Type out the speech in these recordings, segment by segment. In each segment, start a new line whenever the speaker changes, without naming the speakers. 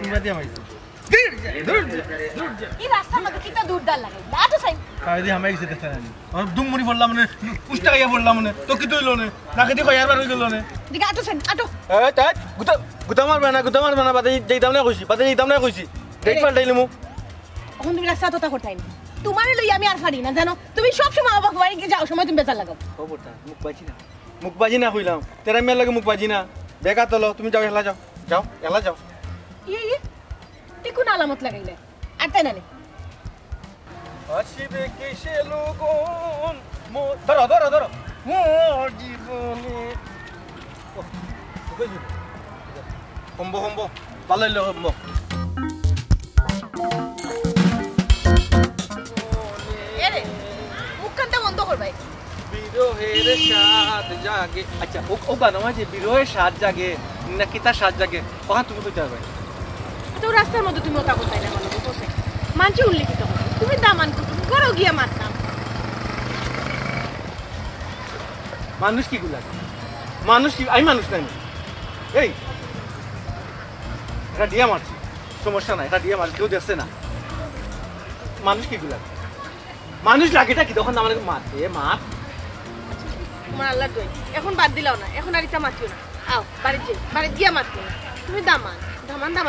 তোমরা দিয়ে মাইছি
এই রাস্তার মধ্যে কিটা দূর দাঁড় লাগে আটো সাইড
কাইদি হামাই গেছে দেখতে না আমার দুম মুড়ি পড়লাম মানে উস্তা গাইয়া পড়লাম মানে তো কি তুইলো না নাকে দি কই আরবার হই গেল না
দিকে আটো সাইড আটো
এ তাই গুতা মারবে না বাদে যেইতাম না কইছি দেখ পাল্টাইলি মু
এখন তুমি রাস্তা তোতা করতাই না তোমারে লই আমি আর পারি না জানো তুমি সব সময় বাবা বাড়ি যাও সময় তুমি বেজার লাগাও
খবরটা মুখ বাজি না কইলাম তেরা মেয়ের লাগে মুখ বাজি না বেকা তলো তুমি যাও এলা যাও
ইয়ে টিকুন আলামত লাগাইলে আর তাই না নে
আসিবে কিসে লগন ধরো মোর জীবনে হম্ব পালাইলো হম্ব
এরে মুখখানটা বন্ধ করবাই
বিরহের স্বাদ জাগে আচ্ছা ও গান আছে বিরহের স্বাদ জাগে না কিতা স্বাদ জাগে ওখান তুমি কইতে পারবে
তো রাস্তার মধ্যে তুমি ওটা করতাই না বলো বসে মানছি উল্লেখিত তুমি দামান তুমি করো গিয়া মারতাম
মানুষ কি গুলা আমি মানুষ নাই এই এটা দিয়া মারছি সমস্যা নাই এটা দিয়া মারছি কেউ দেখছে না মানুষ কি গুলা মানুষ লাগেটা কি তখন আমাকে মারতে মার
তোমার আল্লাহ দই এখন বাদ দিলাও না এখন আর ইচ্ছা মারছিও না আও বাড়ি গিয়া মারছো না তুমি দামান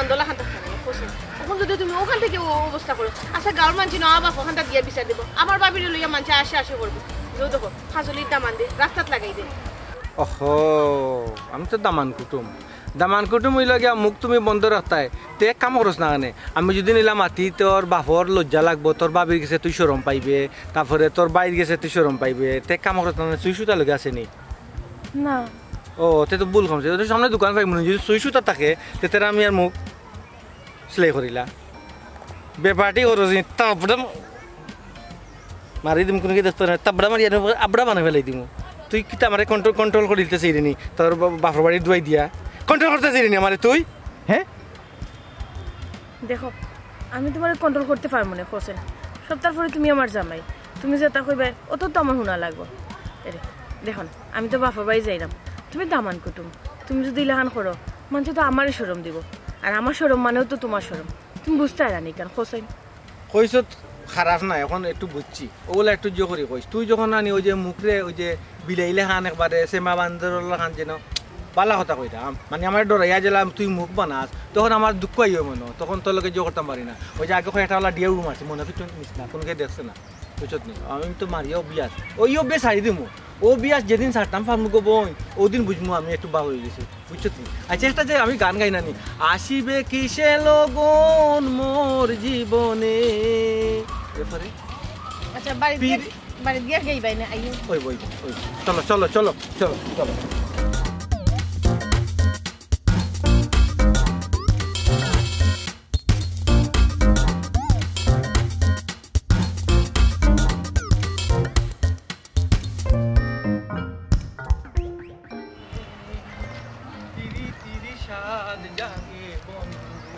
দোলা খান থাকছে না এখন যদি তুমি ওখান থেকে অবস্থা করো আচ্ছা গাঁর মানছি না বাপ ওখানটা দিয়ে বিচার দেবো আমার বাবির লইয়া মানছে আসে করবো দেখো হাজলির দামান দে রাস্তাত লাগাই দে
ওহো আমি তো দামান কুটুম হইল গিয়া মুখ তুমি বন্ধ রাখতাই তে কাম করছ না কানে আমি যদি নিলাম মাতি তোর বাপর লজ্জা লাগবো তোর বাবির গেছে তুই শরম পাইবে তারপরে তোর বাইর গেছে তুই শরম পাইবে তে কাম করছ না চুই সুতা লগে আছে নি
না
ও তে তো ভুল খামছে তুই সামনে দোকান পাইব না যদি চুই সুতা থাকে তে তেরা আমি আর মুখ সেলাই করিলা বেপারটি করছি তাবড়া মারি দিম কোনো কি দেখতো না তাবড়া মারি আবড়া বানাই ফেলাই দিম তুই কিতা আমার কন্ট্রোল করে দিতে চাইনি তোর বাপর বাড়ি দুয়াই দিয়া কন্ট্রোল করতে চাইনি আমার তুই হ্যাঁ
দেখো আমি তোমার কন্ট্রোল করতে পারবো না হোসেন সব তারপরে তুমি আমার জামাই তুমি যেটা কইবে অত তো আমার শোনা লাগবো এরে দেখো না আমি তো বাপর বাড়ি যাইলাম তুমি দামান কুটুম তুমি যদি ইলাহান করো মানুষ তো আমারই সরম দিব আর আমার সরম মানেও তো তোমার সরম তুমি বুঝতে পারানি কেন হোসেন
কইস খারাপ না এখন একটু বুঝছি ওগুলো একটু জো করে কইস তুই যখন আনি ওই যে মুখরে ওই যে বিলাইলে খান একবারে সেমা বান্দরলা খান যেন পালা কথা কইতাম মানে আমার ডরাইয়া গেলাম তুই মুখ বানাস তখন আমার দুঃখ আইও মনে তখন তোর লোকে জো করতাম পারি না ওই যে আগে কয়েকটা ওলা দিয়ে উড় মারছি মনে কিছু নিস না কোনকে দেখছে না বুঝছত নি আমি তো মারিও বিয়াস ওইও বেশ সারি দিমু ও বিয়াস যেদিন ছাড়তাম ফার্মু গো বোন ওদিন বুঝমু আমি একটু বাহ হয়ে গেছি বুঝছত নি আচ্ছা একটা যে আমি গান গাই নানি আসিবে কিসে লগন মোর জীবনে এরপরে
আচ্ছা বাড়ি গিয়া গাইবাই না আইও
ওই চলো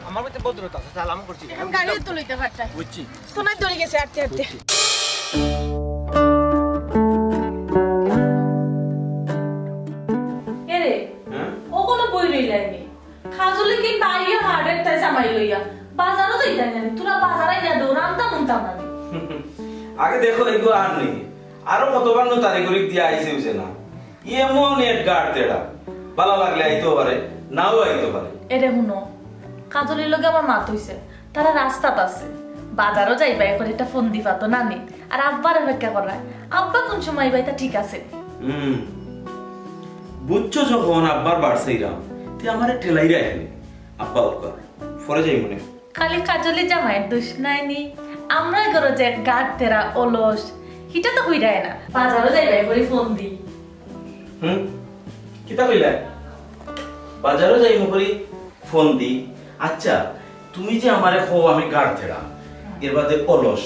আমার মধ্যে বদরত আছে সালাম করছি
গাড়ি তো লইতে পারতা
বুঝছি
সোনাই দড়ি গেছে আটতে
এরে ও কোনো বই লইলাইনি খাজুলি কি বাইয়া হার্ডের তাই জামাই লইয়া বাজারও যাইতাই না তোরা বাজারে যা দৌড়ামতা মুনতাম না
আগে দেখো এগুলো আর নেই আরো কতবার নো তারিখরিক দিয়ে আইছে হইছে না এমন এক গাড় তেড়া ভালো লাগলে আইতো পারে নাও আইতো পারে
এরে হুনো কাজলির লগে আমার মাত হইছে তারা রাস্তাত আছে বাজারও যাইবা এখন একটা ফোন দিবা তো নানি আর আব্বার অপেক্ষা করায় আব্বা কোন সময় বাইতা ঠিক আছে
বুঝছো যখন আব্বার বাড়ছেইরাম তুই আমারে ঠেলাইরা এখানে আব্বা উৎকর ফরে যাই মনে
খালি কাজলি জামাইয়ের দোষ নাইনি আমরা করো যে গাড় তেরা অলস হিটা তো হইরায় না বাজারও যাইবা করে ফোন দি
কিতা কইলা বাজারও যাই করি ফোন দি আচ্ছা তুমি যে আমারে খো আমি গাড় তেরা এর বাদে অলস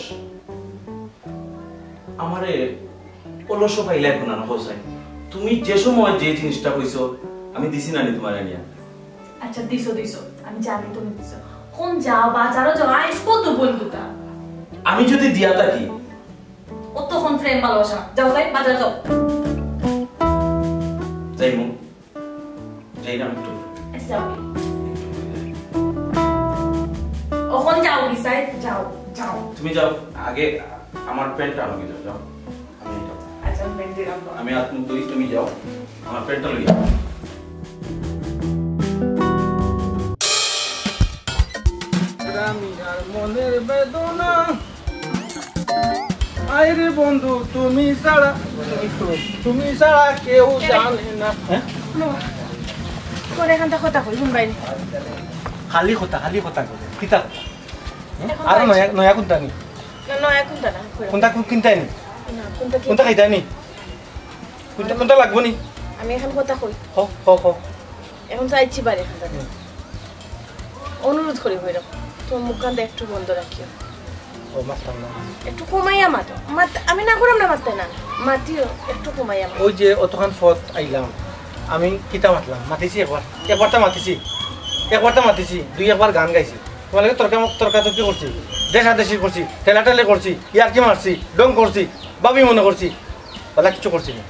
আমারে অলস পাইলা এখন না হোসাই তুমি যে সময় যে জিনিসটা কইছো আমি দিছি না নি তোমার আনিয়া
আচ্ছা দিছো আমি জানি তুমি দিছো কোন যাও বাজারও যাও আইস কত বন্ধুটা
আমি যদি দিয়া থাকি
ও তখন প্রেম ভালোবাসা যাও বাজার যাও
যাইমু যাই না একটু
যাও নিসাই যাও যাও
তুমি যাও আগে আমার প্যান্টটা আমাকে দাও যাও আমি যাও
আচ্ছা বেন্ডি রাখো
আমি হাত মুখ ধুই তুমি যাও আমার প্যান্টটা লইয়া
রামিনার মনের বেদনা আইরে বন্ধু তুমি ছাড়া কেউ জানে না
তোর এখানটা কথা কই শুনবাই নি
খালি কথা করে কিতা
এখন
আর
পাইছি।
নয়া কোনটা নি
নয়া কোনটা না কইরা।
কোনটা কিনতাই নি
না কোনটা কি
কোনটা খাইতাই নি কোনটা লাগবো নি
আমি এখন কথা কই
হ
এখন চাইছি বাড়ি এখানটা অনুরোধ করি হইরম তোর মুখখানটা একটু বন্ধ রাখিও
ও মাস্টার না
একটু কমাইয়া মাতো আমি না করাম না মারতে না মাতিও একটু কমাইয়া মাতো
ওই যে অতখান ফত আইলাম আমি কিতা মাতলাম মাতিছি একবারটা মাতিছি দুই একবার গান গাইছি তোমালোকে তর্কাতর্কি করছি দেশাদেশি করছি ঠেলাঠেলি করছি ইয়ার্কি মারছি ডং করছি বাবি মনে করছি ওলা কিছু করছি না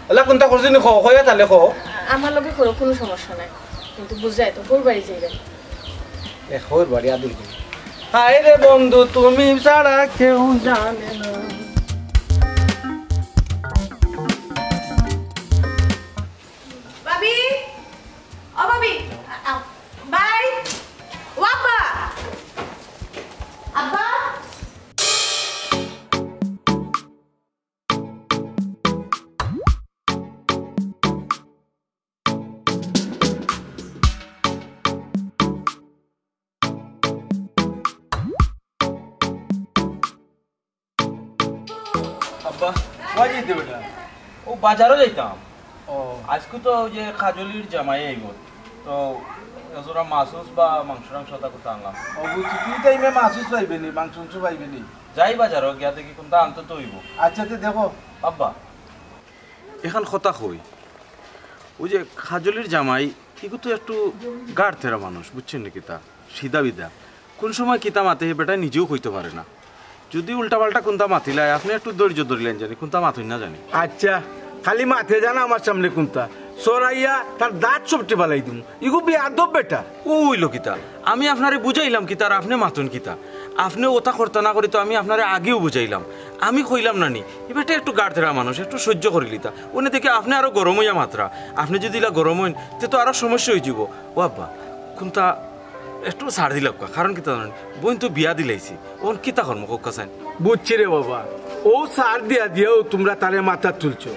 ওলা কোনটা করছি নি কয়া তাহলে
আমার লগে করো কোনো সমস্যা নাই কিন্তু বুঝাই তো তোর বাড়ি যাইবে
এখন বাড়ি আদুল করি হায় রে বন্ধু তুমি ছাড়া কেউ জানে না
বাবি ও বাবি বাই ওয়াপা আব্বা
আব্বা কই যেতে বেটা ও বাজারও যাইতাম
ও
আজকে তো ওই যে খাজলির জামাই আইব তো এজোরা মাছুস বা মাংস টাংস তা কোথা আনলাম
অবশ্যই তুই টাইমে মাছুস পাইবে নি মাংস পাইবে নি
যাই বাজারও গিয়া দেখি কোনটা আনতে তো হইব
আচ্ছা তো দেখো
আব্বা এখান কথা কই ওই যে খাজলির জামাই এগু তো একটু গাঢ় থেরা মানুষ বুঝছেন নাকি তা সিধা বিদা কোন সময় কিতা মাতে হে বেটা নিজেও কইতে পারে না যদি উল্টা পাল্টা কোনটা মাতিলাই আপনি একটু ধৈর্য ধরিলেন জানি কোনটা মাতুই না জানি
আচ্ছা খালি মাথে জানা আমার সামনে কোনটা সরাইয়া তার দাঁত সবটি ফালাই দিম ইগু বি আদব বেটা
ওই কিতা আমি আপনারে বুঝাইলাম কিতা আর আপনি মাতুন কিতা আপনি ওটা করতে না করি তো আমি আপনারে আগেও বুঝাইলাম আমি কইলাম না নি এবারটা একটু গাঢ় থেরা মানুষ একটু সহ্য করিলিতা ওনে দেখে আপনি আরো গরম হইয়া মাত্রা আপনি যদি ইলা গরম হইন তে তো আরো সমস্যা হয়ে যাব ও আব্বা কোনটা একটু ছাড় দিলাম কারণ কিতা জানেন বোন তো বিয়া দিলাইছি ওন কিতা কর্ম কোকা চাই
বুঝছি রে বাবা ও সার দিয়া দিয়েও তোমরা তারে মাথা তুলছো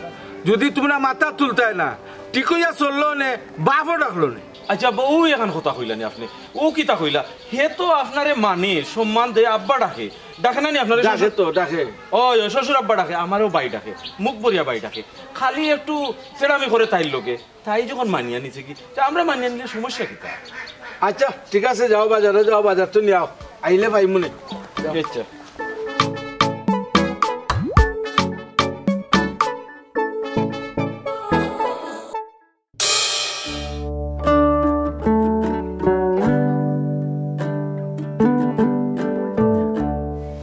যদি তোমরা মাথা তুলতাই না টিকইয়া চললো নে বাপও ডাকলো নে
আচ্ছা আব্বা ও এখন কথা কইলানি আপনি ও কিতা কইলা হে তো আপনারে মানে সম্মান দেয় আব্বা ডাকে ডাকে না নি আপনারে
ডাকে তো ডাকে
ওই শ্বশুর আব্বা ডাকে আমারও বাই ডাকে মুখ বরিয়া বাই ডাকে খালি একটু চেড়ামি করে তাই লোকে তাই যখন মানিয়া নিছে কি তা আমরা মানিয়া নিলে সমস্যা কিতা
আচ্ছা ঠিক আছে যাও বাজারে যাও বাজার তো নিয়ে আও আইলে পাই মনে
আচ্ছা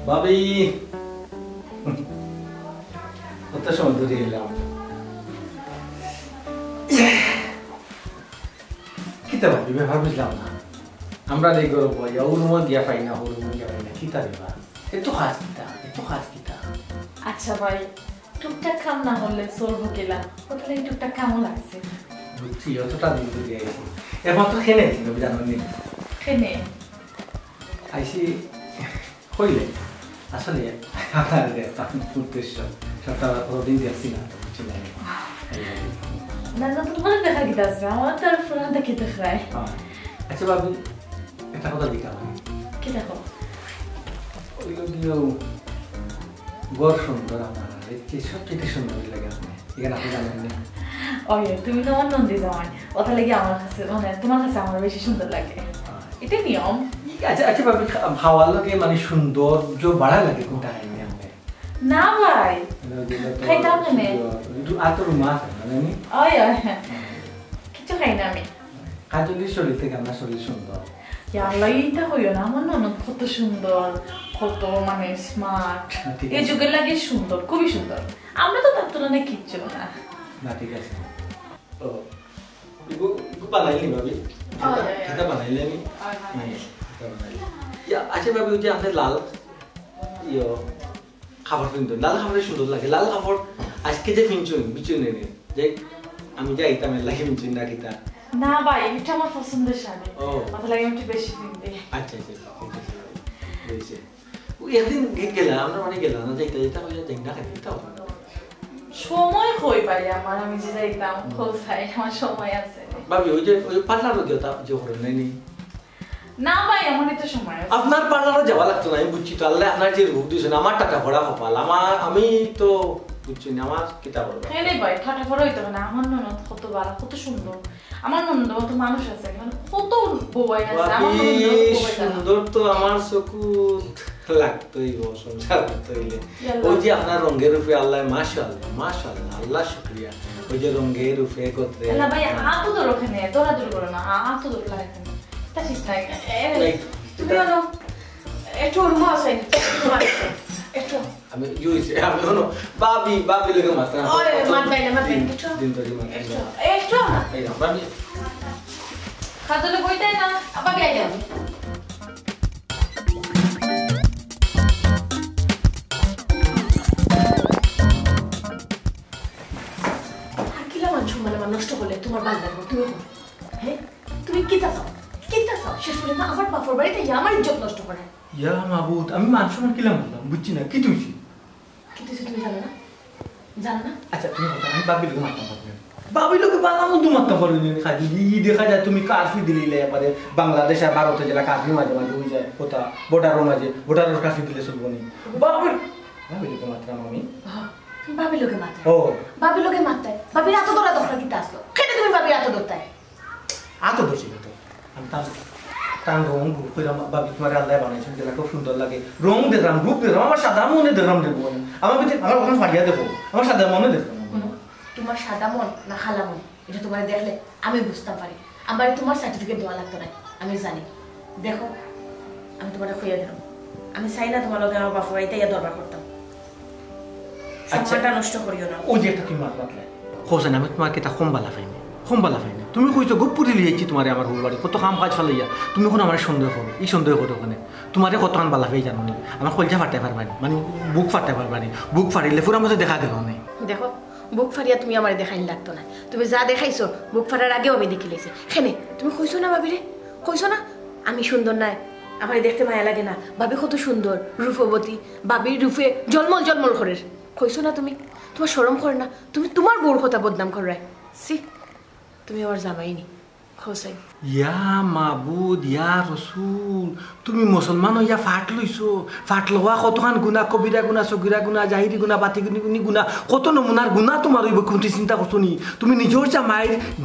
ভাবি কত সময় ধরে এলাম কিতা ভাবি ব্যাপার বুঝলাম না আমরা এই গরম বইয়া উরুম গিয়া পাই না কিতা দেবা এত খাস কিতা
আচ্ছা ভাই টুকটাক খাম না হলে সরবো কেলা ওখানে টুকটাক কেমন লাগছে
বুঝছি অতটা দিন ধরে আইছি এবার তো খেলে আইছি তুমি জানো নি
খেনে
আইসি হইলে আসলে আমাদের উদ্দেশ্য সবটা কতদিন দেখছি না বুঝছি না
না না তোমার দেখা গিয়ে আছে আমার তো আর ফোন দেখে দেখায়
আচ্ছা বাবু একটা কথা দিকা
কি দেখো
ওইগুলো দিয়েও বড় সুন্দর আমার দেখছি সবচেয়ে সুন্দর লাগে আপনি এখানে আপনি জানেন না
ওই তুমি তো আমার নন্দী জামাই ওটা লেগে আমার কাছে মানে তোমার কাছে আমার বেশি সুন্দর লাগে এটা নিয়ম
আচ্ছা আচ্ছা বাবু ভাওয়ার লোকে মানে সৌন্দর্য বাড়া লাগে কোনটা খাইনি আপনি
না ভাই খাইতাম না নে
আতর মাছ মানে আমি
ওই কিছু খাই না আমি
কাজলির শরীর থেকে আমার শরীর সুন্দর
আল্লাহ এইটা হইও না আমার ননদ কত সুন্দর কত মানে স্মার্ট এই যুগের লাগে সুন্দর খুবই সুন্দর আমরা তো তার তুলনায় কিচ্ছু না
না ঠিক আছে ও বানাইলি ভাবি এটা বানাইলে আমি আচ্ছা ভাবি ওই যে আপনার লাল খাবার কিন্তু লাল খাবারের সুন্দর লাগে লাল খাবার আজকে যে ফিনচুন বিচুন এনে যে আমি যাই তামের লাগে ফিনচুন না কিতা
না ভাই এটা আমার পছন্দের শাড়ি
ও
মাথা লাগে একটু বেশি কিনতে
আচ্ছা বুঝেছি ওই একদিন গেলাম আমরা মানে গেলাম না যাইতে যাইতে হয়ে যাই না খাইতে তাও
সময় কই পাই আমার আমি যে যাইতাম কোথায় আমার সময় আছে
ভাবি ওই যে পার্লারও গেতাম যে করে নেই
না ভাই এমনই তো সময় আছে
আপনার পার্লারও যাওয়া লাগতো না আমি বুঝছি তো আল্লাহ আপনার যে রূপ দিয়েছেন আমার টাকা ভরা কপাল আমি তো বুঝছি না আমার কিতাব
হ্যাঁ রে ভাই ঠাটা ফটো হইতে হবে না আমার ননদ কত ভালো কত সুন্দর আমার ননদ মতো মানুষ আছে মানে কত বউয়াই আছে আমার ননদ
সুন্দর তো আমার চকু লাগতোই গো সংসার করতে হইলে ওই যে আপনার রঙের উপরে আল্লাহ মাশাআল্লাহ আল্লাহ শুকরিয়া ওই যে রঙের উপরে করতে
না ভাই হাত তো ধরো ওখানে দৌড়াদৌড়ি করো না হাত তো ধরো লাগে তা ঠিক নাই তুমি বলো একটু রুমা আছে একটু
আমি ইউইছে আমি হলো বাবি লোকে মাত্রা
ওই মাতবাই না একটু
দিন ধরে মাত্রা
একটু
এই না বাবি
খাদলে বইতাই না আবার গাই যাও নষ্ট করলে তোমার বাল লাগবে তুমি হ্যাঁ তুমি কি চাও শেষ করে না আমার বাপর বাড়িতে আমার ইজ্জত নষ্ট করে
ইয়া মাবুদ আমি মানুষের কিলাম বললাম বুঝছি না কি তুইছি
তুমি জানো না
আচ্ছা তুমি কথা আমি বাবি লোকে মারতাম পারবে বাবি লোকে বাংলা মধ্যে মারতাম পারবে না খালি দেখা যায় তুমি কারফি দিলে এবারে বাংলাদেশ আর ভারতে জেলা কারফি মাঝে হয়ে যায় কোথা ভোটারের কারফি দিলে চলবো নি বাবি লোকে মারতাম আমি
বাবি লোকে মারতে
ও
বাবি লোকে মারতে বাবির এত দৌড়া দৌড়া কিতা আসলো কেন তুমি বাবির এত দৌড়ায়
আতো দোষী তো আমি তার রং রূপ করে বাবি তোমার আল্লাহ বানাইছেন যেটা খুব সুন্দর লাগে রং দেখলাম রূপ দেখলাম আমার সাদা মনে দেখলাম দেবো আমার ওখানে ফাটিয়া দেবো আমার সাদা মনে দেখলাম
তোমার সাদা মন না খালা মন এটা তোমার দেখলে আমি বুঝতে পারি আমার তোমার সার্টিফিকেট দেওয়া লাগতো না আমি জানি দেখো আমি তোমার খুঁজে দিলাম আমি চাই না তোমার লগে আমার বাপা বাড়িতে ইয়া দরবার করতাম সময়টা নষ্ট করিও না
ও যে একটা তুমি মাত বাতলে হোসেন আমি তোমার কেটা কম বালা পাইনি তুমি কইছো গুপুরি লিয়েছি তোমার আমার হুল বাড়ি কত কাম কাজ ফেলাইয়া তুমি এখন আমার সন্দেহ করো এই সন্দেহ করো ওখানে তোমারে কত কান বালা পাই জানো নি আমার কলজা ফাটতে পারবানি মানে বুক ফাটতে পারবানি বুক ফাটিলে পুরো মধ্যে দেখা গেল না
দেখো বুক ফাটিয়া তুমি আমার দেখাইন লাগতো না তুমি যা দেখাইছো বুক ফাটার আগেও আমি দেখি লেছি খেনে তুমি কইছো না ভাবি রে কইছো না আমি সুন্দর নাই আমার দেখতে মায়া লাগে না ভাবি কত সুন্দর রূপবতী ভাবির রূপে জলমল করে কইছো না তুমি তোমার শরম করে না তুমি তোমার বউর কথা বদনাম কর রায় সি তুমি আমার জামাইনি হোসেন
ইয়া মাবুদ ইয়া রসুল তুমি মুসলমান হইয়া ফাট লইছো ফাট লওয়া কতখান গুণা কবিরা গুণা সগিরা গুণা জাহিরি গুণা বাতি গুণা কত নমুনার গুণা তোমার হইব কোনটি চিন্তা করছো নি তুমি নিজের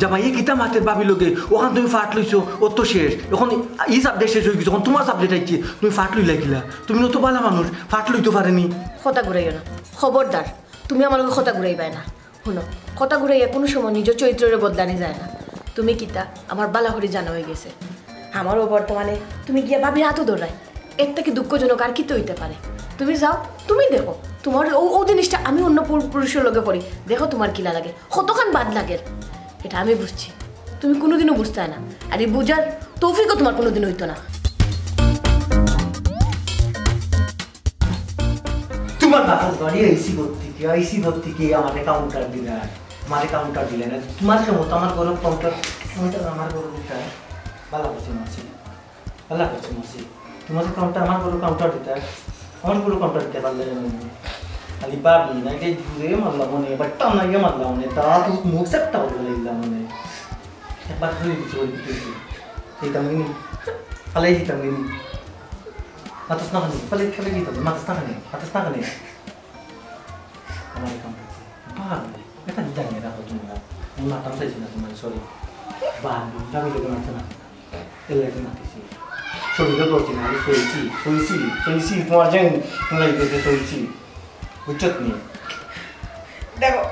জামাইয়ে কিতা মাতের ভাবি লগে ওখান তুমি ফাট লইছো ও তো শেষ এখন ই সাবজেক্ট শেষ হয়ে গেছে এখন তোমার সাবজেক্ট আইছে তুমি ফাট লই লাগিলা তুমি নতো বালা মানুষ ফাট লইতে পারেনি
কথা ঘুরাইও না খবরদার তুমি আমার লগে কথা ঘুরাইবাই না শুনো কথা ঘুরাইয়া কোনো সময় নিজের চরিত্রের বদলানি যায় না তুমি কিতা আমার বালাহরি জানা হয়ে গেছে আমারও বর্তমানে তুমি গিয়া ভাবির হাতও দৌড়ায় এর থেকে দুঃখজনক আর কি তো হইতে পারে তুমি যাও তুমি দেখো তোমার ও জিনিসটা আমি অন্য পুরুষের লগে করি দেখো তোমার কিলা লাগে কতখান বাদ লাগে এটা আমি বুঝছি তুমি কোনোদিনও বুঝতে না আর এই বুঝার তৌফিকও তোমার কোনোদিন হইতো না
তোমার বাপর বাড়ি আইসি থেকে আমাকে কাউন্টার দিলে না তোমার মতো আমার গরম কাউন্টার আমার গরম ভালো করছে মাসি তোমার কাউন্টার আমার গরম কাউন্টার দিতে আমার গরম কাউন্টার দিতে পারলে খালি পাবি না যে ঘুরে মারলাম মনে এবার টানা গিয়ে মারলাম মনে তা তো মুখ সেপটা বলে লাগলাম মনে একবার ধরে দিচ্ছি ওই দিতেছি সেইটাম গিনি ফালাই দিতাম গিনি মাতাস না খানি ফালাই দিতাম মাতাস না খানি আমার কাউন্টার ভালো এটা জানি রাখো তোমরা আমি মাতাম চাইছি না তোমার সরি ভাবি লোকে মারছে না এলাকে মাতিছি শরীরও করছি না আমি শুয়েছি তোমার জানি তোমরা শুয়েছি বুঝছো তুমি
দেখো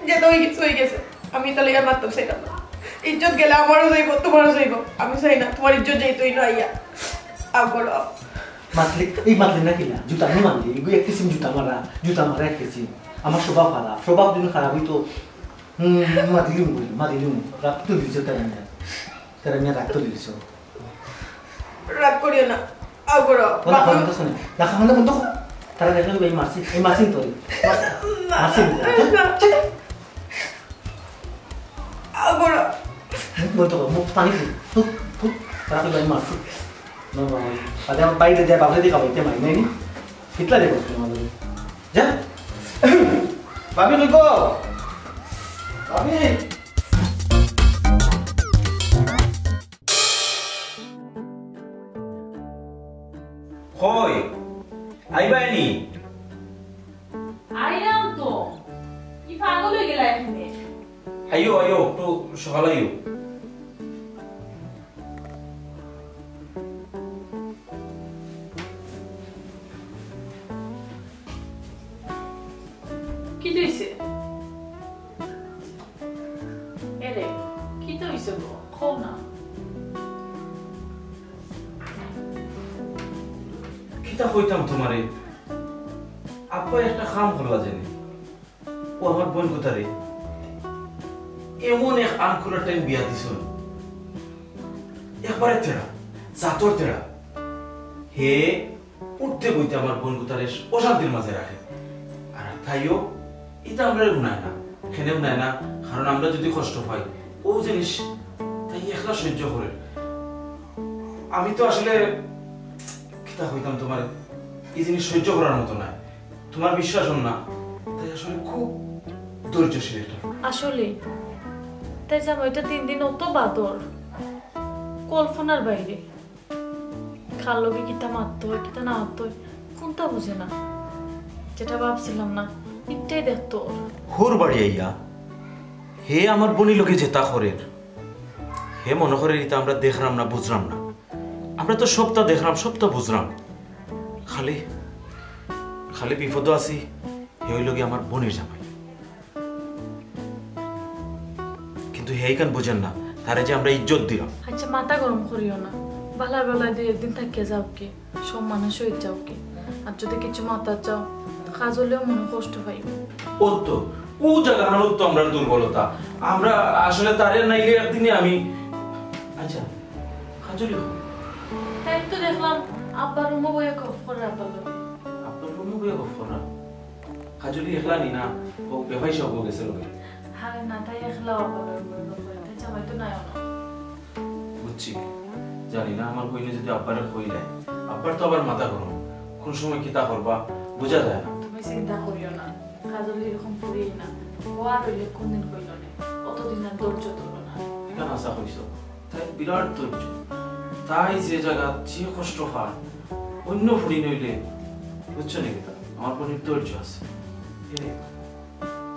যে তো হয়ে গেছে আমি তাহলে আর মারতাম সেটা না ইজ্জত গেলে আমারও যাইব তোমারও যাইব আমি চাই না তোমার ইজ্জত যেই না আইয়া আগর
মাতলি না কিনা জুতা আমি মারলি এগুলো এক কিসিম জুতা মারা এক কিসিম আমার স্বভাব যদি খারাপ হইতো মাদিলুম রাখতো দিয়েছ তারা রাখতো দিয়েছ
রাগ করিও না
আগরা
বলা খাওয়া তো শুনে না খাওয়া না বন্ধ তারা দেখেন এই মাসি তো মাসি
আগরা
বলতো মুখ পানি ফুট ফুট তারা তো মাসি না না আরে আমার বাইরে যায় বাবলে দিয়ে খাওয়াইতে মাই নাই কিতলা দেখো তোমাদের যা ভাবি লইব ভাবি
কই আইবাইনি
আইলাম তো কি পাগল হয়ে গেলা এখানে
আইও আইও একটু সকাল আইও
কি হইছে এরে কি হইছে গো খাও না
কিতা কইতাম তোমারে আপা একটা কাম করলা জানি ও আমার বোন কোথারে এমন এক আনকুলার টাইম বিয়া দিছ একবারে তেরা জাতর তেরা হে উঠতে বইতে আমার বোন কোথারে অশান্তির মাঝে রাখে আর তাইও এটা আমরা উনায় না খেনে উনায় না কারণ আমরা যদি কষ্ট পাই ও জিনিস তাই একলা সহ্য করে আমি তো আসলে কিতা কইতাম তোমার এই জিনিস সহ্য করার মতো না তোমার বিশ্বাস না তাই আসলে খুব ধৈর্যশীল এটা
আসলে তাই জানো এটা 3 দিন অত বাদর কল্পনার বাইরে খালকে কিতা মারতে হয় কিতা না মারতে হয় কোনটা বুঝে না যেটা ভাবছিলাম না এটাই দেখতো
হোর বাড়ি আইয়া হে আমার বনি লোকে যেতা করের হে মনে করে এটা আমরা দেখলাম না বুঝলাম না আমরা তো সবটা দেখলাম সবটা বুঝলাম খালি খালি বিপদ আছি হে হইল কি আমার বোনের জামাই কিন্তু হে কেন বুঝেন না তারে যে আমরা ইজ্জত দিলাম
আচ্ছা মাথা গরম করিও না বালা বেলায় 2 দিন থাকিয়ে যাও কি সব মানুষ হয়ে যাও কি আর যদি কিছু মাথা চাও কাজ হলেও মনে কষ্ট পাইব
ও তো ও জায়গা হানুর তো আমরা দুর্বলতা আমরা আসলে তারে নাইলে একদিনে আমি আচ্ছা খাজুলি
তাই তো দেখলাম আব্বার রুমে বইয়া কফ করে আব্বা লগে
আপনার রুমে বইয়া গফ করা খাজুলি একলা নি না ও বেভাই সব গেছে লোকে
হ্যাঁ না তাই একলা আব্বার রুমে বইয়া তাই জামাই তো নাই না
বুঝছি জানি না আমার বইনে যদি আব্বারে কইলে আব্বার তো আবার মাথা গরম কোন সময় কি তা করবা বোঝা যায় না
তুমি চিন্তা করিও না কাজল এরকম পুরিই না ও আর হইলে কোনদিন কইল না অতদিন আর ধৈর্য ধরো না
এখানে আশা হইছ তাই বিরাট ধৈর্য তাই যে জায়গা যে কষ্ট পায় অন্য ফুড়ি নইলে বুঝছো নাকি তা আমার বোনের ধৈর্য আছে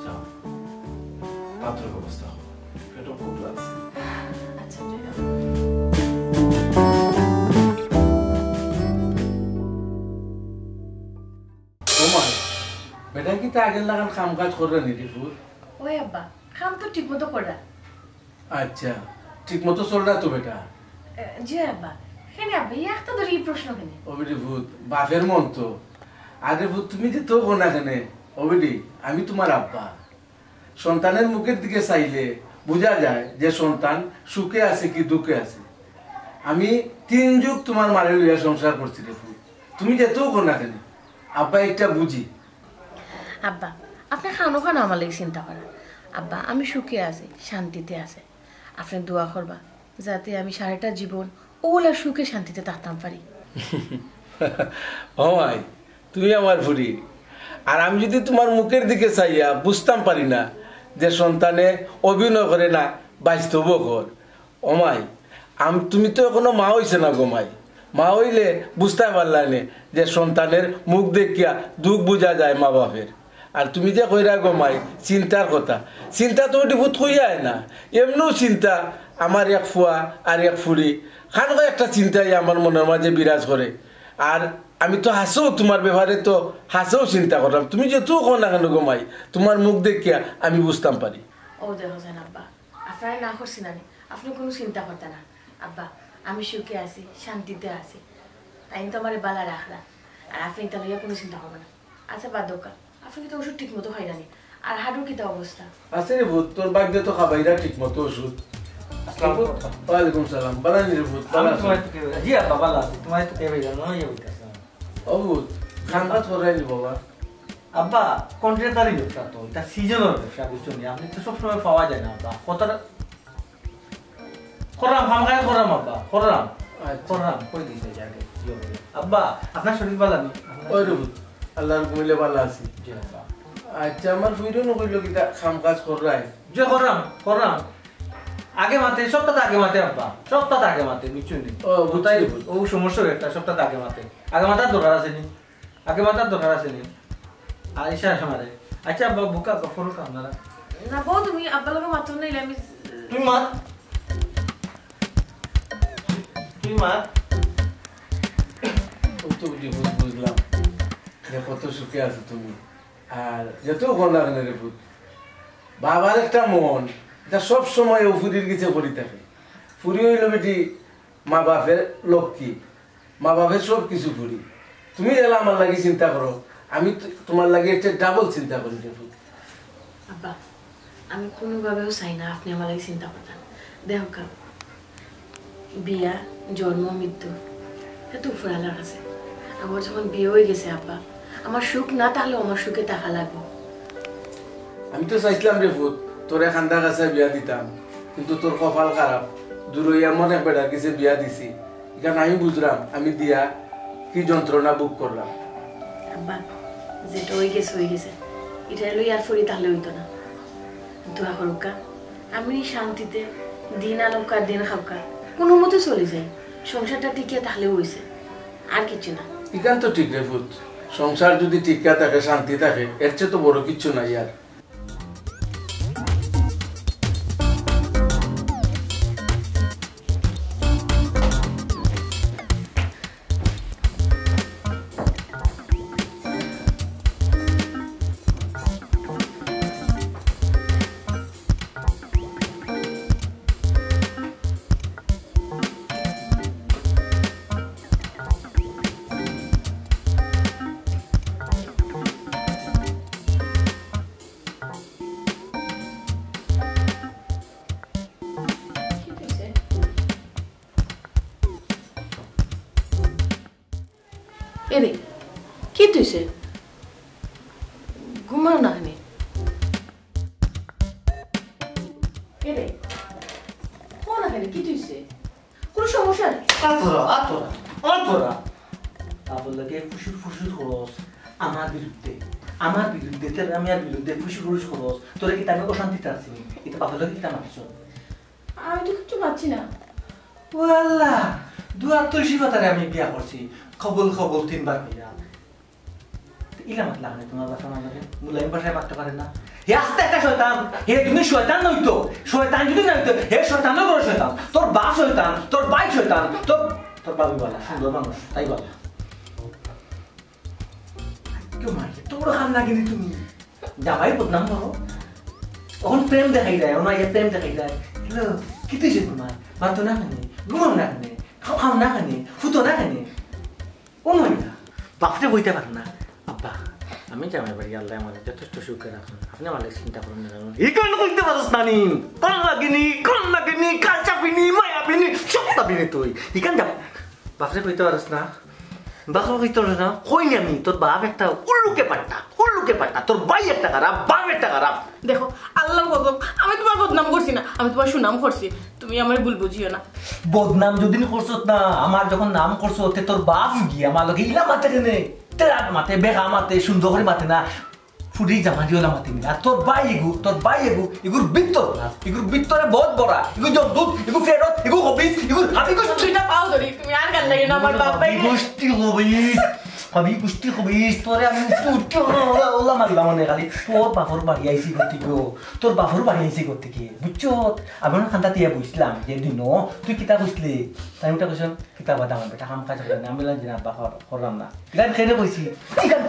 যাও পাত্রের ব্যবস্থা হবে এটা খুব লাগছে
আচ্ছা যাও
ওমাই বেটা কি তা আগের লাগান কাম কাজ করে নি রিফুর
ওই আব্বা কাম তো ঠিক মতো করা
আচ্ছা ঠিক মতো চল না তো বেটা
জি আব্বা কেন আব্বা একটা ধরে এই প্রশ্ন কেন
অবিডি ভূত বাপের মন তো আরে ভূত তুমি যে তো কোনা কেনে অবিডি আমি তোমার আব্বা সন্তানের মুখের দিকে চাইলে বোঝা যায় যে সন্তান সুখে আছে কি দুঃখে আছে আমি 3 যুগ তোমার মারে লইয়া সংসার করছি রে ভূত তুমি যে তো কোনা কেনে আব্বা একটা বুঝি
আব্বা আপনি খানো খানো আমার লাগে চিন্তা করা আব্বা আমি সুখে আছি শান্তিতে আছে আপনি দোয়া করবা যাতে আমি সারাটা জীবন ওলা সুখে শান্তিতে থাকতাম পারি
হয় তুমি আমার ফুরি আর আমি যদি তোমার মুখের দিকে চাইয়া বুঝতাম পারি না যে সন্তানে অভিনয় করে না বাস্তব কর ওমাই তুমি তো এখনো মা হইছে না গো মাই মা হইলে বুঝতে পারলানে যে সন্তানের মুখ দেখিয়া দুঃখ বোঝা যায় মা বাপের আর তুমি যে কইরা গো মাই চিন্তার কথা চিন্তা তো ওটি ভূত কইয়ায় না এমনিও চিন্তা আমার এক ফুয়া আর এক ফুরি খানকা একটা চিন্তাই আমার মনের মাঝে বিরাজ করে আর আমি তো হাসেও তোমার ব্যাপারে তো হাসেও চিন্তা করলাম তুমি যে তুই কোন না কেন গো মাই তোমার মুখ দেখিয়া আমি বুঝতাম পারি
ও দেখো জান আব্বা আপনারা না করছি না আপনি কোনো চিন্তা করতে না আব্বা আমি সুখে আছি শান্তিতে আছি তাই তো আমার বালা রাখলা আর আপনি এটা লইয়া কোনো চিন্তা করবেন না আচ্ছা বাদ দোকা আপনি কি তো ওষুধ ঠিক মতো হয় জানি আর হাডুর কিতা অবস্থা
আছে রে ভূত তোর বাগ্যে তো খাবাইরা ঠিক মতো ওষুধ
আসসালামু আলাইকুম।
ওয়ালাইকুম সালাম বালানি রে ভূত
আমি
বালা
তোমার জি আব্বা ভালো আছি, তোমার তো কে ভাইয়া নয় হইতাছে।
ও ভূত খানকাজ করাইলি বাবা
আব্বা কন্ট্রাক্টারি ব্যবসা তো, এটা সিজনাল ব্যবসা বুঝছেন, আপনি তো সবসময় পাওয়া যায় না আব্বা। কতটা করাম ফামকায় করাম আব্বা, করাম করাম কই দিছে জায়গা আব্বা। আপনার শরীর ভালো নেই?
ওই রে ভূত আল্লাহর কুমিলে বালা আছি।
জি আব্বা।
আচ্ছা আমার ফুইরো নকইলো কিটা খাম কাজ করাই
যে করাম করাম আগে মাতে, সপ্তাহ আগে মাতে আব্বা, সপ্তাহ আগে মাতে বুঝছেন।
ও,
কোথায়
বুঝছি।
ও সমস্যা একটা সপ্তাহ আগে মাতে, আগে মাতার দরকার আছে নি, আগে মাতার দরকার আছে নি। আর ইশা আমারে আচ্ছা আব্বা বুকা কফর আপনারা
না বউ তুমি আব্বার লগে মাত্র নাইলে আমি
তুই মাত, তুই মাত।
ও তো বুঝলাম যে কত সুখে আছো তুমি। আর যত গন্ডা রে ভূত বাবার একটা মন এটা সব সময় ও ফুরির কিছু পড়ি থাকে। ফুরি হইল বেটি মা বাপের লক্ষ্মী, মা বাপের সব কিছু ফুরি। তুমি এলা আমার লাগি চিন্তা করো, আমি তোমার লাগে একটা ডাবল চিন্তা করি রে ভূত।
আব্বা আমি কোনোভাবেও চাই না আপনি আমার লাগে চিন্তা করতেন। দেখো কা বিয়া জন্ম মৃত্যু এত ফুরালার আছে। আমার যখন বিয়ে হয়ে গেছে আব্বা, আমার সুখ না থাকলেও আমার সুখে টাকা লাগবে।
আমি তো চাইছিলাম রে ভূত তোরে খান্দা কাছে বিয়া দিতাম, কিন্তু তোর কপাল খারাপ, দূরই এমন এক বেটার কাছে বিয়া দিছি। এখানে আমি বুঝলাম আমি দিয়া কি যন্ত্রণা বুক করলাম।
আব্বা যেটা হয়ে গেছে এটা লই আর ফুরি তাহলে হইতো না। দোয়া করুকা আমি শান্তিতে দিন আলোকা দিন খাওকা কোনো মতে চলে যাই, সংসারটা টিকিয়ে তাহলে হয়েছে আর কিছু না।
এখান তো ঠিক রে ভূত, সংসার যদি টিকা থাকে শান্তি থাকে এর চেয়ে তো বড় কিচ্ছু নাই আর।
এরে কি তুইছে ঘুমাও না খানি? এরে কোন খানি কি তুইছে? কোনো সমস্যা নেই?
আপনাকে ফুসুর ফুসুর খরচ আমার বিরুদ্ধে তাহলে আমি আর বিরুদ্ধে ফুসুর ফুসুর খরচ তোরা কি আমি অশান্তিতে আছি, এটা আপনার কি মানছ?
আমি তো কিছু পাচ্ছি না।
ওয়াল্লাহ দুয়ার তুলসী পাতারে আমি বিয়া করছি, খবল 3বার কইরা ইলা মাত লাগে তোমার বাসা মানে মুলাইম ভাষায় মারতে পারে না। হে আস্তে একটা শয়তান, হে তুমি শয়তান নইতো, শয়তান যদি নইতো হে শয়তানও বড় শয়তান, তোর বাপ শয়তান, তোর ভাই শয়তান, তোর বাবু বলা সুন্দর মানুষ তাই বলা। কেউ মারছে তোর হাল লাগেনি, তুমি জামাই বদনাম করো, এখন প্রেম দেখাই যায়, ওনা ইয়ে প্রেম দেখাই যায়। কি তুইছে তোমার মাতো না খানে, ঘুমাও না খানে, খাও না খানে, ফুটো না খানে, ও মহিলা বাপরে বইতে পারে না। আব্বা আমি জামাই বাড়ি আল্লাহ আমার যথেষ্ট সুখে রাখুন, আপনি আমার চিন্তা করুন না। এই কারণ কইতে পারস না নি, কোন লাগেনি কাল চাপিনি মায়া পিনি সব পাবিনি তুই ইকান যাব বাপরে কইতে পারস না, বাপরে কইতে পারস না। কইনি আমি তোর বাপ একটা উল্লুকে পাট্টা, তোর ভাই একটা খারাপ, বাপ একটা খারাপ।
দেখো আল্লাহর কসম আমি তোমার বদনাম করছি না, আমি তোমার সুনাম করছি, তুমি আমার ভুল বুঝিও না।
বদনাম যদি করছত না, আমার যখন নাম করছো তোর বাপ গিয়ে আমার লগে ইলা মাতে কেনে, তেরাত মাতে, বেগা মাতে, সুন্দর করে মাতে না, ফুরি জামা দিওলা মাতে না। আর তোর ভাই এগুর ভিতরে বহুত বড়া, এগুর জমদুত, এগুর ফেরত, এগুর হবিস, এগুর হাবি
তুইটা পাও ধরি, তুমি আর গাল লাগে না আমার বাপ ভাই
গোষ্ঠী হবিস তোরে আমি ওলা মারলাম মনে খালি তোর বাপর বাড়ি আইসি করতে গো, তোর বাপর বাড়ি আইসি করতে গিয়ে বুঝছো। আমি খান্তা দিয়ে বুঝলাম যে দিন তুই কিতা বুঝলি, তাই ওটা কৈছ কিতা বাদা আমার বেটা কাম কাজ করে না, আমি যে না বাপর করলাম না, এখান খেলে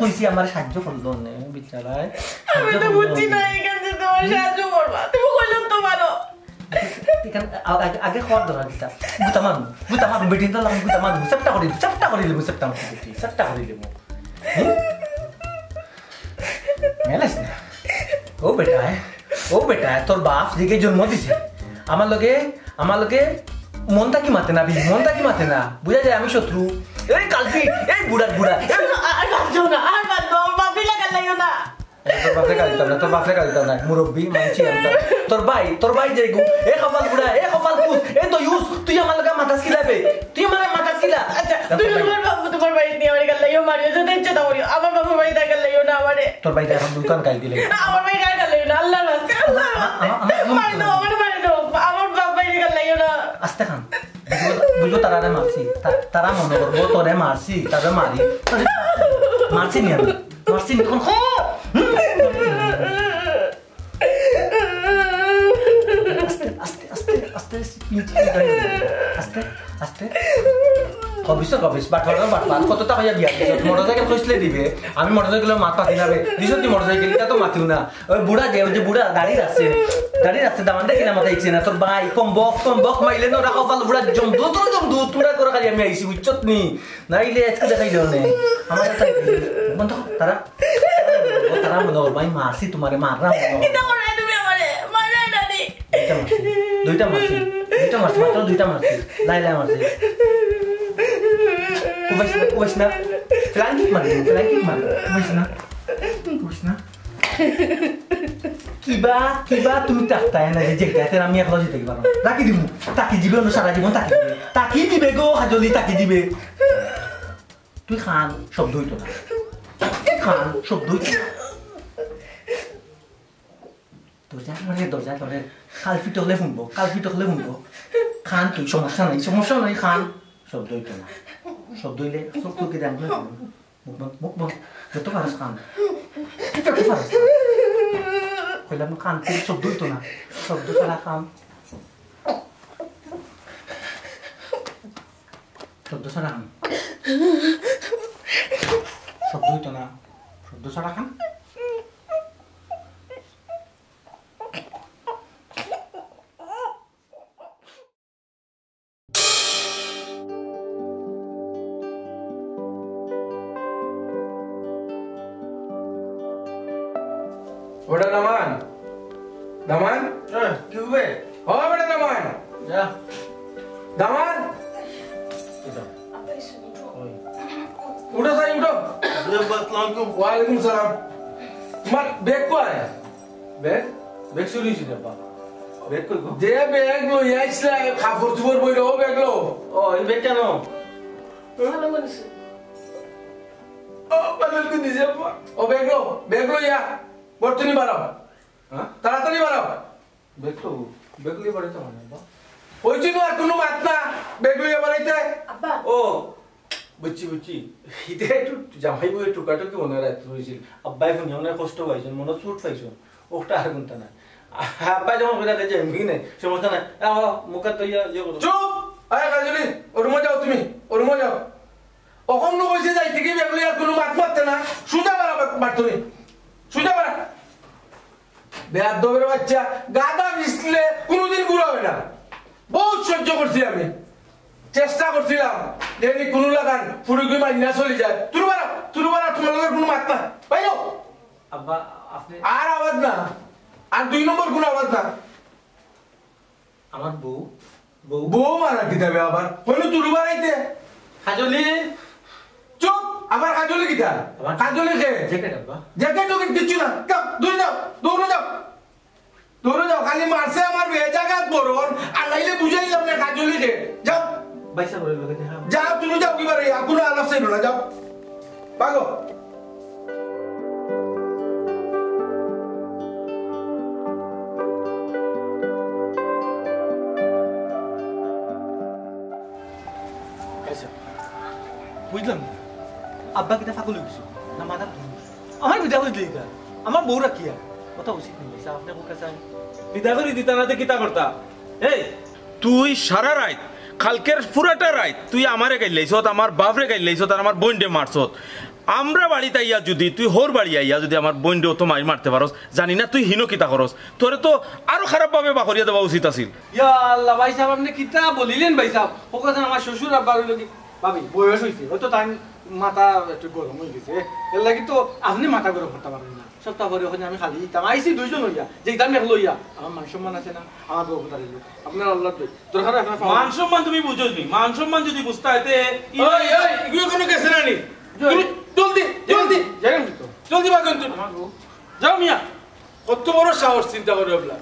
কইছি আমার সাহায্য করলো না বিচারায়।
আমি তো বুঝছি না এখান থেকে তোমার সাহায্য করবা, তুমি কইলো তো পারো।
আগে খাওয়ার দরকার দিতা গুতামান বেটি তো আমি গুতামান সবটা করে দেবো সবটা করে দেবো মেলাস না। ও বেটা তোর বাপ দিকে জন্ম দিছে আমার লগে আমালোকে মনটা কি মাতে না মনটা কি মাতে না বুঝা যায় আমি শত্রু এই কালকে এই বুড়া
আর বাদ দাও না আর বাদ দাও বাপি লাগা লাগিও না
তোর বাপরে কালিতাম না তোর বাপরে কালিতাম না মুরব্বী মানছি আমি তোর ভাই যে গু এ কপাল বুড়া এ কপাল কুস এ তো ইউস তুই আমার লাগা মাথাস কিলাবে তুই আমার মাথাস কিলা
আচ্ছা তুই তোমার বাবু তোমার বাড়ি নিয়ে আমার গাল লাগিও মারিও যদি ইচ্ছা দাও আমার বাবু বাড়ি গাল লাগিও না আমারে
তোর ভাই এখন দোকান কাল দিলে
আমার বাড়ি গাল লাগিও না আল্লাহর রাস্তে আল্লাহ মারি দাও আমার বাবু বাড়ি গাল লাগিও না
আস্তে খান বুঝো তারা মারছি তারা মনে করবো তোরে মারছি তারে মারি মারছি নি আমি মারছি নি এখন আস্তে আস্তে আস্তে আস্তে আস্তে কবিস বাটবার কত টাকা বিয়া মোটরসাইকেল কইসলে দিবে আমি মোটরসাইকেলের মাত পাতি যাবে দিছো তুই মোটরসাইকেল এটা তো মাতিও না ওই বুড়া যে বুড়া গাড়ির আছে দামানটা কিনা মাথা ইচ্ছে না তোর ভাই কম বক মাইলে না রাখো পাল বুড়া জমদু তোরা করে খালি আমি আইছি উচ্চত নি নাইলে আজকে দেখাই দাও নে আমার বন্ধ তারা মনে কর ভাই মারছি তোমারে মাররা
কিটা করে তুমি আমারে মারাই না নি
দুইটা মারছি মাত্র দুইটা মারছি লাই মারছি কুবাইস না ফ্ল্যাঙ্কিং মার কুবাইস না কিবা তুমি তাকতায় না যে গাতের আমি এখন যেতে পারবো তাকি দিব তাকি দিবে সারা জীবন তাকি দিবে গো হাজলি তাকি দিবে তুই খান শব্দ হইতো না দরজা ধরে কালপিট হলে শুনবো খান তুই সমস্যা নাই খান শব্দ হইতো না শব্দ হইলে তোকে দেন মুখ বন্ধ যত পারস খান কইলাম খান তুই শব্দ হইতো না শব্দ ছাড়া খাম শব্দ ছাড়া খান
ওটা দামান
কি হবে
ও বেটা দামান
যা
দামান উঠো সাই উঠো ওয়ালাইকুম সালাম তোমার ব্যাগ কয়
ব্যাগ চুরিছি রে বাবা ব্যাগ কই গো
যে ব্যাগ লই আইছলা কাপড় চোপড় বইলো ও ব্যাগ লো
ও এই ব্যাগ কেন
ভালো করেছে
ও বাদল কো দিছে ও ব্যাগ লো ইয়া বর্তনি বাড়াও
হ্যাঁ
তাড়াতাড়ি বাড়াও
ব্যাগ লিয়ে বাড়িতে মানে বাবা
ওই জন্য আর কোনো মাত না ব্যাগ লইয়া বাড়াইতে
আব্বা
ও বুঝছি হিতে একটু জামাই বই টুকাটুকি মনে রাখছিল আব্বাই ফোন অনেক কষ্ট পাইছেন মনে ছুট পাইছেন ওটা আর কোনটা না আব্বাই যখন কইরা যে এমনি নাই সমস্যা নাই মুখে তো ইয়া যে করো
চুপ আয় কাজলি ও রুমে যাও তুমি ও রুমে যাও ওখান নো কইছে যাইতে কি ব্যাগ লইয়া কোনো মাত মারতে না সুজা বাড়া বাড়তনি সুজা বাড়া বেয়াদ দবের বাচ্চা গাদা মিশলে কোনোদিন ঘুরাবে না বহুত সহ্য করছি আমি চেষ্টা করছিলাম যে কোনো লাগান ফুড়ি মাইনা চলে যায় তুরু বাড়া তোমার লোকের কোনো মাত না পাইলো
আব্বা আপনি
আর আওয়াজ না আর 2 নম্বর কোনো আওয়াজ না
আমার
বউ মারা কিতাবে আবার হইলো তুরু বাড়াইতে
হাজলি
চুপ আবার কাজলি কিতা কাজলি কে
জ্যাকেট আব্বা
জ্যাকেট ওকে দিচ্ছি না দৌড়ে যাও খালি মারছে আমার বে জায়গা বরণ আর নাইলে বুঝাইলাম না কাজলি কে যাও
বাইসা বলে লোকে দেখা
যাও তুমি যাও কিবারে কোনো আলাপ চাইলো না যাও পাগো
বুঝলাম আব্বা কিটা ফাঁকল গেছো না মাথা আমার বিদা হইলে এটা আমার বউ রাখিয়া কথা উচিত নেই আপনি কোন কাছে
বিদা করে দিতা না কিতা করতা এই তুই সারা রাত কালকের পুরাটা রাত তুই আমারে গাইলাইছত আমার বাপরে গাইলাইছত আর আমার বোনডে মারছত আমরা বাড়িতে আইয়া যদি তুই হোর বাড়ি আইয়া যদি আমার বোনডেও তো মারতে পারস জানি না তুই হিনো কিতা করস তোরে তো আরো খারাপ ভাবে বাকরিয়া দেওয়া উচিত আছিল
ইয়া আল্লাহ ভাই সাহেব আপনি কিতা বলিলেন ভাই সাহেব ও কথা আমার শ্বশুর আব্বার হইল কি ভাবি বয়স হয়েছে হয়তো তাই মাথা একটু গরম হয়ে গেছে এর লাগি তো আপনি মাথা গরম করতে পারেন না সপ্তাহ পরে ওখানে আমি খালি দিতাম আইসি দুইজন হইয়া যে দাম এক লইয়া আমার মান সম্মান আছে না আমার বউ কথা লোক আপনার আল্লাহ দরকার আপনার
মান সম্মান তুমি বুঝোস নি মান সম্মান যদি বুঝতে হয়
এগুলো কোনো গেছে না নি তুমি জলদি জলদি
যাই তো
জলদি বাগন তুমি
আমার বউ
যাও মিয়া
কত বড় সাহস চিন্তা করে বলা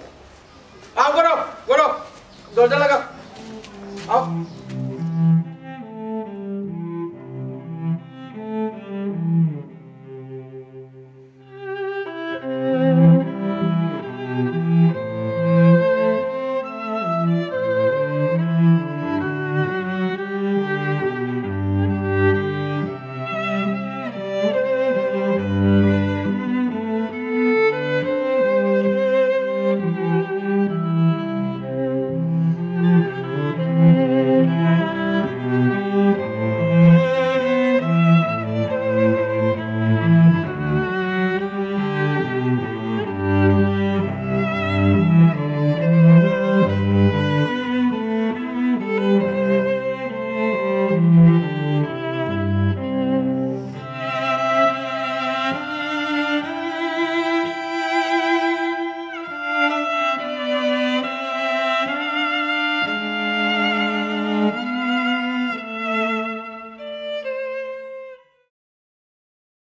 আও করো করো দরজা লাগাও